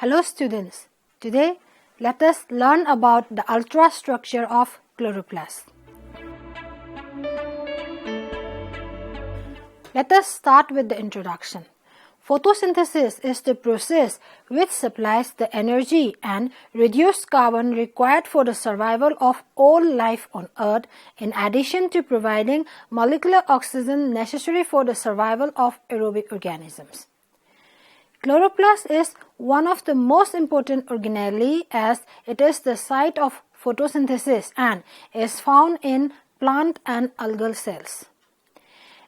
Hello students, today let us learn about the ultrastructure of chloroplast. Let us start with the introduction. Photosynthesis is the process which supplies the energy and reduced carbon required for the survival of all life on Earth, in addition to providing molecular oxygen necessary for the survival of aerobic organisms. Chloroplast is one of the most important organelles as it is the site of photosynthesis and is found in plant and algal cells.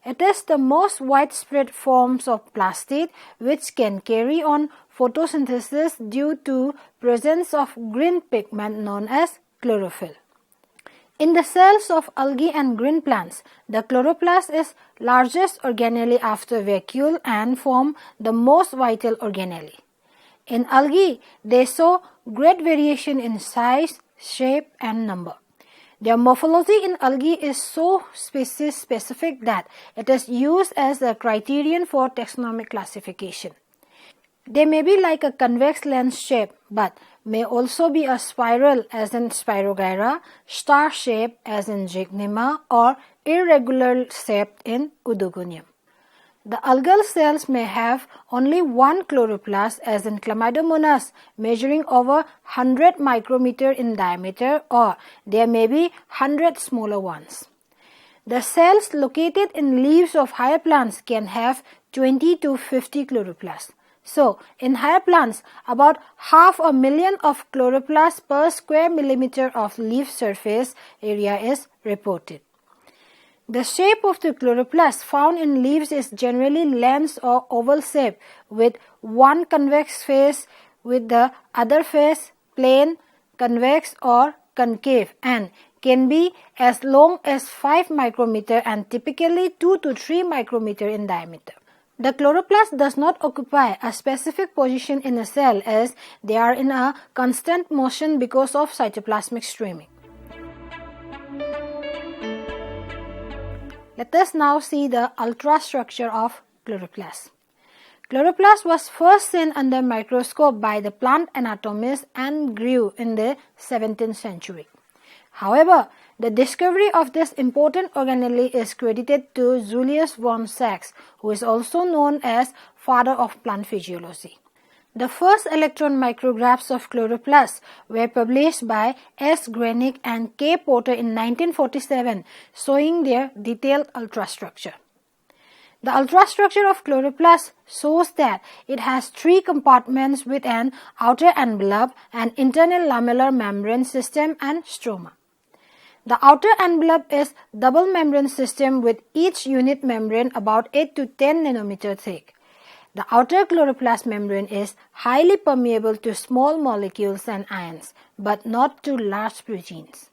It is the most widespread forms of plastid which can carry on photosynthesis due to presence of green pigment known as chlorophyll. In the cells of algae and green plants, the chloroplast is largest organelle after vacuole and form the most vital organelle. In algae, they show great variation in size, shape and number. Their morphology in algae is so species specific that it is used as a criterion for taxonomic classification. They may be like a convex lens shape but may also be a spiral as in Spirogyra, star shape as in Zygnema or irregular shaped in Oedogonium. The algal cells may have only one chloroplast as in Chlamydomonas measuring over 100 micrometer in diameter, or there may be 100 smaller ones. The cells located in leaves of higher plants can have 20 to 50 chloroplasts. So, in higher plants, about 500,000 of chloroplasts per square millimeter of leaf surface area is reported. The shape of the chloroplast found in leaves is generally lens or oval shape with one convex face with the other face plane, convex or concave, and can be as long as 5 micrometer and typically 2 to 3 micrometer in diameter. The chloroplast does not occupy a specific position in a cell as they are in a constant motion because of cytoplasmic streaming. Let us now see the ultrastructure of chloroplast. Chloroplast was first seen under microscope by the plant anatomist and grew in the 17th century. However, the discovery of this important organelle is credited to Julius von Sachs, who is also known as father of plant physiology. The first electron micrographs of chloroplast were published by S. Grenick and K. Porter in 1947, showing their detailed ultrastructure. The ultrastructure of chloroplast shows that it has 3 compartments with an outer envelope, an internal lamellar membrane system and stroma. The outer envelope is double membrane system with each unit membrane about 8 to 10 nanometer thick. The outer chloroplast membrane is highly permeable to small molecules and ions, but not to large proteins.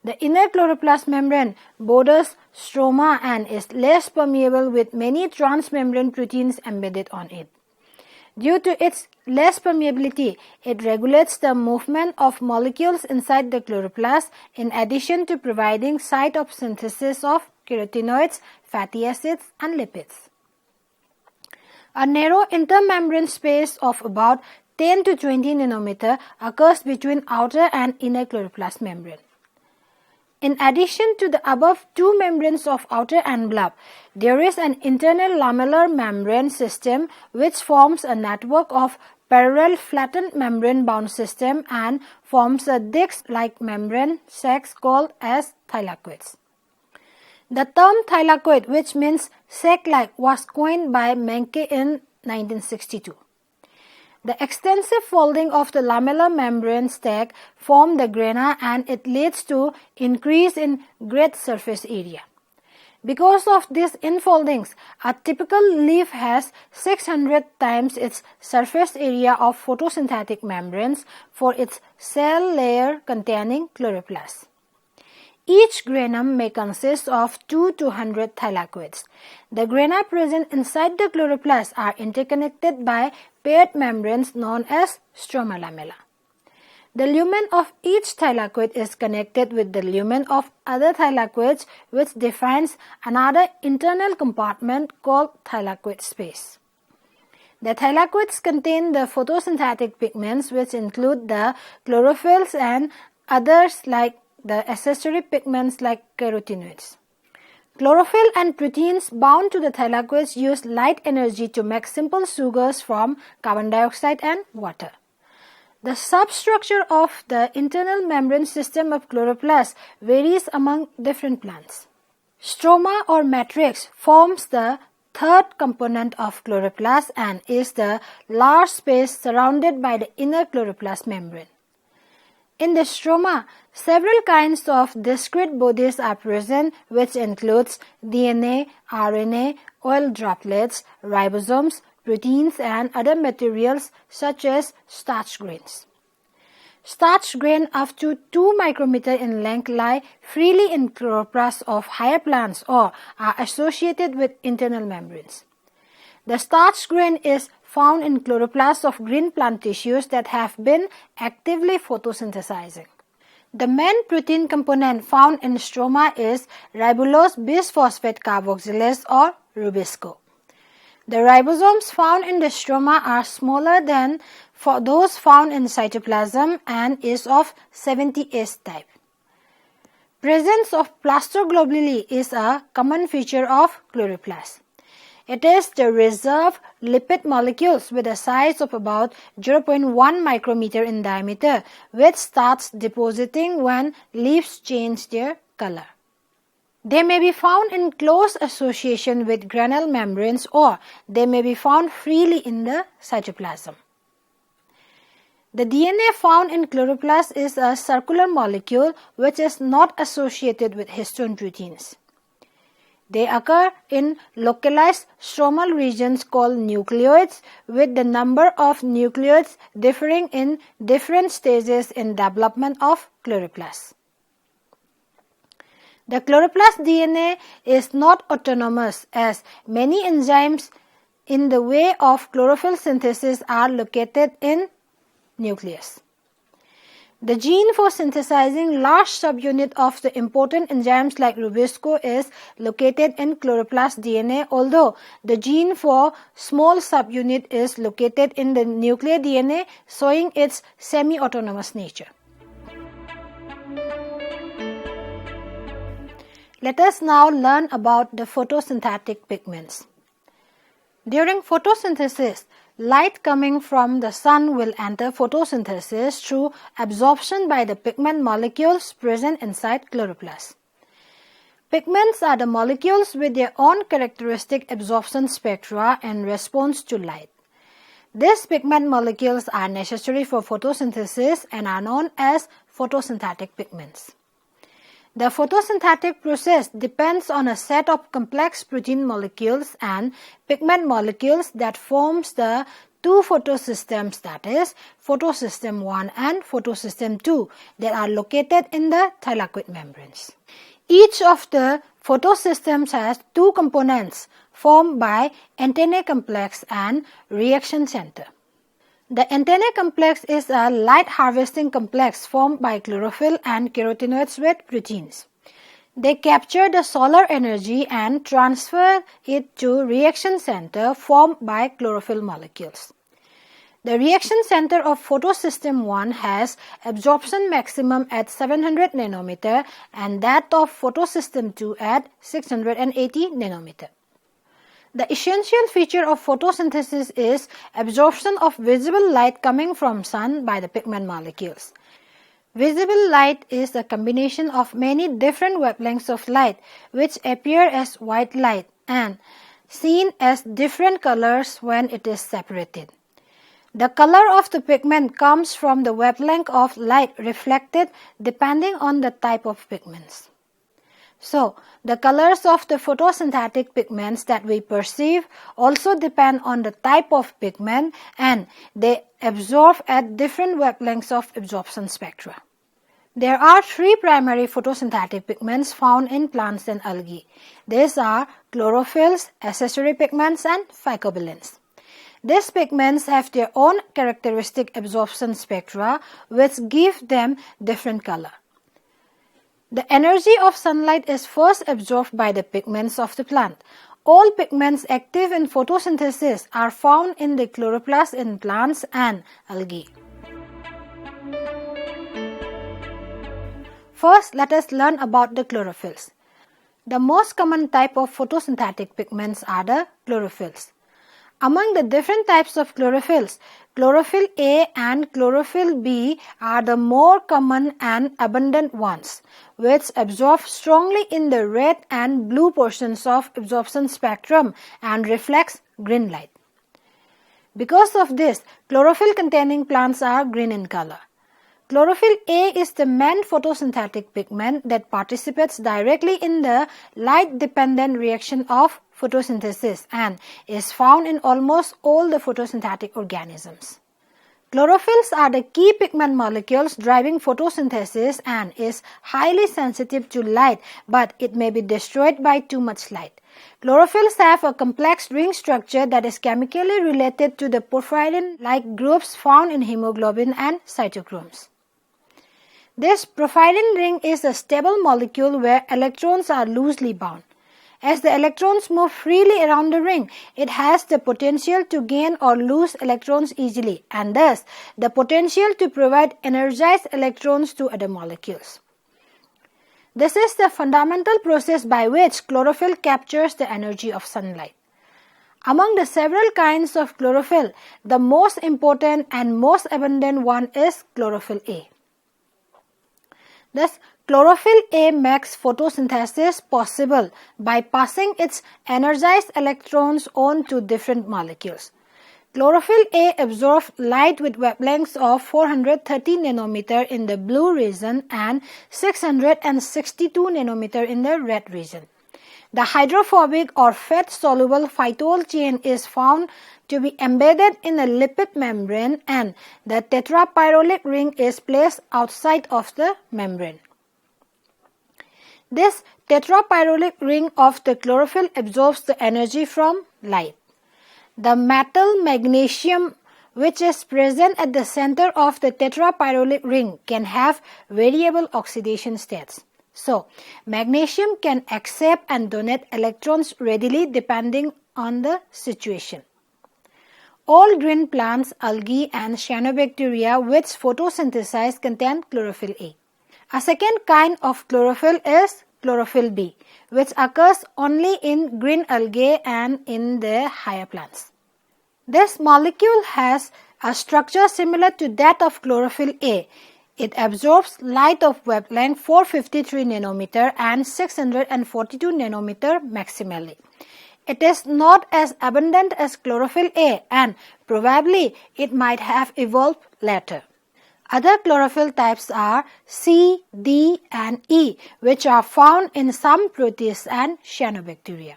The inner chloroplast membrane borders stroma and is less permeable with many transmembrane proteins embedded on it. Due to its less permeability, it regulates the movement of molecules inside the chloroplast in addition to providing site of synthesis of carotenoids, fatty acids and lipids. A narrow intermembrane space of about 10 to 20 nanometer occurs between outer and inner chloroplast membrane. In addition to the above 2 membranes of outer envelope, there is an internal lamellar membrane system which forms a network of parallel flattened membrane bound system and forms a disc-like membrane sacs called as thylakoids. The term thylakoid, which means sac-like, was coined by Menke in 1962. The extensive folding of the lamellar membrane stack form the grana and it leads to increase in grade surface area. Because of these infoldings, a typical leaf has 600 times its surface area of photosynthetic membranes for its cell layer containing chloroplast. Each granum may consist of 2 to 100 thylakoids. The grana present inside the chloroplast are interconnected by paired membranes known as stroma lamella. The lumen of each thylakoid is connected with the lumen of other thylakoids, which defines another internal compartment called thylakoid space. The thylakoids contain the photosynthetic pigments, which include the chlorophylls and others like the accessory pigments like carotenoids. Chlorophyll and proteins bound to the thylakoids use light energy to make simple sugars from carbon dioxide and water. The substructure of the internal membrane system of chloroplast varies among different plants. Stroma or matrix forms the third component of chloroplast and is the large space surrounded by the inner chloroplast membrane. In the stroma, several kinds of discrete bodies are present, which includes DNA, RNA, oil droplets, ribosomes, proteins and other materials such as starch grains. Starch grains up to 2 micrometers in length lie freely in chloroplasts of higher plants or are associated with internal membranes. The starch grain is found in chloroplasts of green plant tissues that have been actively photosynthesizing. The main protein component found in stroma is ribulose bisphosphate carboxylase or rubisco. The ribosomes found in the stroma are smaller than for those found in cytoplasm and is of 70S type. Presence of plastoglobuli is a common feature of chloroplasts. It is the reserved lipid molecules with a size of about 0.1 micrometer in diameter, which starts depositing when leaves change their color. They may be found in close association with granule membranes or they may be found freely in the cytoplasm. The DNA found in chloroplasts is a circular molecule which is not associated with histone proteins. They occur in localized stromal regions called nucleoids, with the number of nucleoids differing in different stages in development of chloroplasts. The chloroplast DNA is not autonomous as many enzymes in the way of chlorophyll synthesis are located in nucleus. The gene for synthesizing large subunit of the important enzymes like rubisco is located in chloroplast DNA, although the gene for small subunit is located in the nuclear DNA, showing its semi-autonomous nature. Let us now learn about the photosynthetic pigments. During photosynthesis, light coming from the sun will enter photosynthesis through absorption by the pigment molecules present inside chloroplast. Pigments are the molecules with their own characteristic absorption spectra in response to light. These pigment molecules are necessary for photosynthesis and are known as photosynthetic pigments. The photosynthetic process depends on a set of complex protein molecules and pigment molecules that forms the two photosystems, that is, photosystem 1 and photosystem 2, that are located in the thylakoid membranes. Each of the photosystems has two components formed by antennae complex and reaction center. The antennae complex is a light harvesting complex formed by chlorophyll and carotenoids with proteins. They capture the solar energy and transfer it to reaction center formed by chlorophyll molecules. The reaction center of photosystem 1 has absorption maximum at 700 nanometer and that of photosystem 2 at 680 nanometer. The essential feature of photosynthesis is absorption of visible light coming from sun by the pigment molecules. Visible light is a combination of many different wavelengths of light which appear as white light and seen as different colors when it is separated. The color of the pigment comes from the wavelength of light reflected depending on the type of pigments. So, the colors of the photosynthetic pigments that we perceive also depend on the type of pigment and they absorb at different wavelengths of absorption spectra. There are three primary photosynthetic pigments found in plants and algae. These are chlorophylls, accessory pigments and phycobilins. These pigments have their own characteristic absorption spectra which give them different color. The energy of sunlight is first absorbed by the pigments of the plant. All pigments active in photosynthesis are found in the chloroplast in plants and algae. First, let us learn about the chlorophylls. The most common type of photosynthetic pigments are the chlorophylls. Among the different types of chlorophylls, chlorophyll A and chlorophyll B are the more common and abundant ones, which absorb strongly in the red and blue portions of absorption spectrum and reflects green light. Because of this, chlorophyll containing plants are green in color. Chlorophyll A is the main photosynthetic pigment that participates directly in the light-dependent reaction of photosynthesis and is found in almost all the photosynthetic organisms. Chlorophylls are the key pigment molecules driving photosynthesis and is highly sensitive to light, but it may be destroyed by too much light. Chlorophylls have a complex ring structure that is chemically related to the porphyrin-like groups found in hemoglobin and cytochromes. This porphyrin ring is a stable molecule where electrons are loosely bound. As the electrons move freely around the ring, it has the potential to gain or lose electrons easily and thus the potential to provide energized electrons to other molecules. This is the fundamental process by which chlorophyll captures the energy of sunlight. Among the several kinds of chlorophyll, the most important and most abundant one is chlorophyll A. Thus, chlorophyll A makes photosynthesis possible by passing its energized electrons on to different molecules. Chlorophyll A absorbs light with wavelengths of 430 nanometer in the blue region and 662 nanometer in the red region. The hydrophobic or fat-soluble phytol chain is found to be embedded in a lipid membrane and the tetrapyrrolic ring is placed outside of the membrane. This tetrapyrrolic ring of the chlorophyll absorbs the energy from light. The metal magnesium, which is present at the center of the tetrapyrrolic ring, can have variable oxidation states. So, magnesium can accept and donate electrons readily depending on the situation. All green plants, algae and cyanobacteria which photosynthesize contain chlorophyll A. A second kind of chlorophyll is chlorophyll B, which occurs only in green algae and in the higher plants. This molecule has a structure similar to that of chlorophyll A. It absorbs light of wavelength 453 nanometer and 642 nanometer maximally. It is not as abundant as chlorophyll A and probably it might have evolved later. Other chlorophyll types are C, D and E, which are found in some protists and cyanobacteria.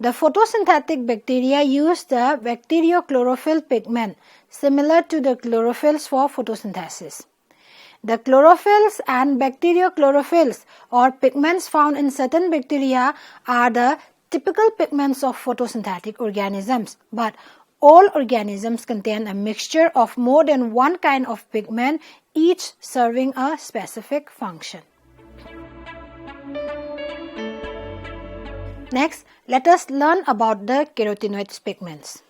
The photosynthetic bacteria use the bacteriochlorophyll pigment similar to the chlorophylls for photosynthesis. The chlorophylls and bacteriochlorophylls or pigments found in certain bacteria are the typical pigments of photosynthetic organisms, but all organisms contain a mixture of more than one kind of pigment, each serving a specific function. Next, let us learn about the carotenoids pigments.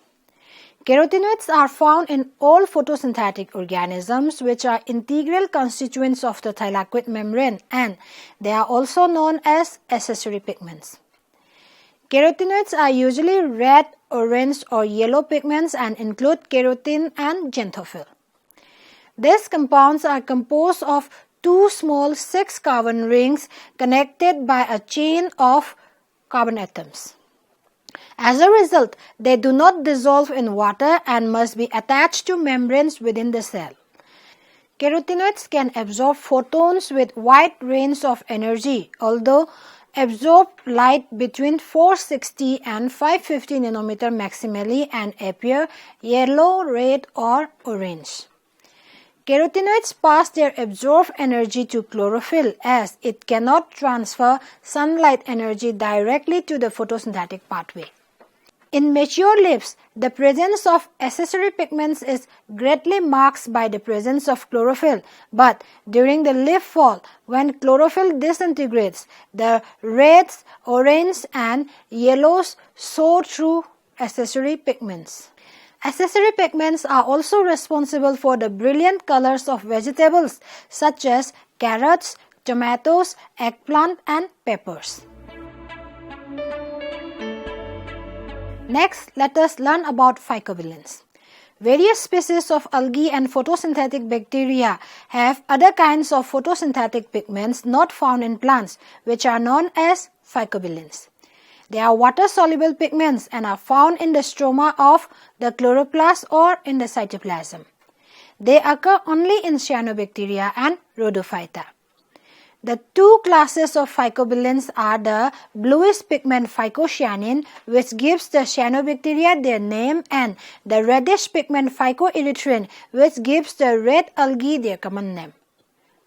Carotenoids are found in all photosynthetic organisms which are integral constituents of the thylakoid membrane and they are also known as accessory pigments. Carotenoids are usually red, orange or yellow pigments and include keratin and xanthophyll. These compounds are composed of two small 6-carbon rings connected by a chain of carbon atoms. As a result, they do not dissolve in water and must be attached to membranes within the cell. Carotenoids can absorb photons with wide range of energy, although absorb light between 460 and 550 nanometer maximally and appear yellow, red or orange. Carotenoids pass their absorbed energy to chlorophyll as it cannot transfer sunlight energy directly to the photosynthetic pathway. In mature leaves, the presence of accessory pigments is greatly marked by the presence of chlorophyll, but during the leaf fall, when chlorophyll disintegrates, the reds, orange and yellows show through accessory pigments. Accessory pigments are also responsible for the brilliant colors of vegetables such as carrots, tomatoes, eggplant and peppers. Next, let us learn about phycobilins. Various species of algae and photosynthetic bacteria have other kinds of photosynthetic pigments not found in plants, which are known as phycobilins. They are water-soluble pigments and are found in the stroma of the chloroplast or in the cytoplasm. They occur only in cyanobacteria and rhodophyta. The two classes of phycobilins are the bluish pigment phycocyanin, which gives the cyanobacteria their name, and the reddish pigment phycoerythrin, which gives the red algae their common name.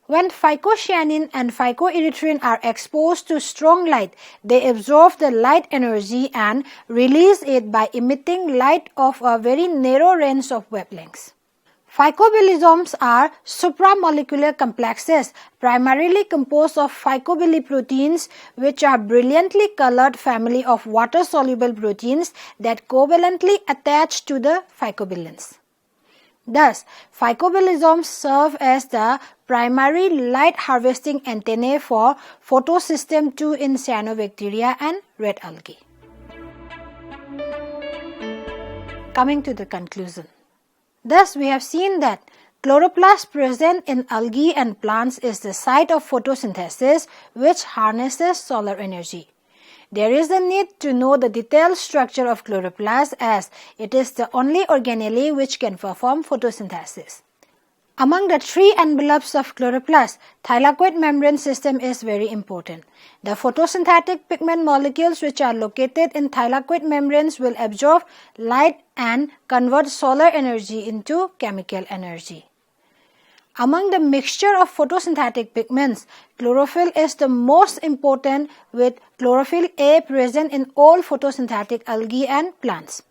When phycocyanin and phycoerythrin are exposed to strong light, they absorb the light energy and release it by emitting light of a very narrow range of wavelengths. Phycobilisms are supramolecular complexes primarily composed of phycobiliproteins, which are brilliantly colored family of water-soluble proteins that covalently attach to the phycobilins. Thus, phycobilisms serve as the primary light harvesting antennae for photosystem II in cyanobacteria and red algae. Coming to the conclusion. Thus, we have seen that chloroplast present in algae and plants is the site of photosynthesis, which harnesses solar energy. There is a need to know the detailed structure of chloroplast, as it is the only organelle which can perform photosynthesis. Among the three envelopes of chloroplast, thylakoid membrane system is very important. The photosynthetic pigment molecules which are located in thylakoid membranes will absorb light and convert solar energy into chemical energy. Among the mixture of photosynthetic pigments, chlorophyll is the most important, with chlorophyll A present in all photosynthetic algae and plants.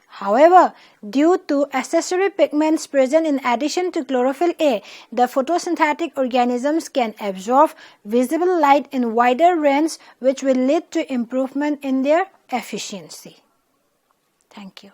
However, due to accessory pigments present in addition to chlorophyll A, the photosynthetic organisms can absorb visible light in wider range, which will lead to improvement in their efficiency. Thank you.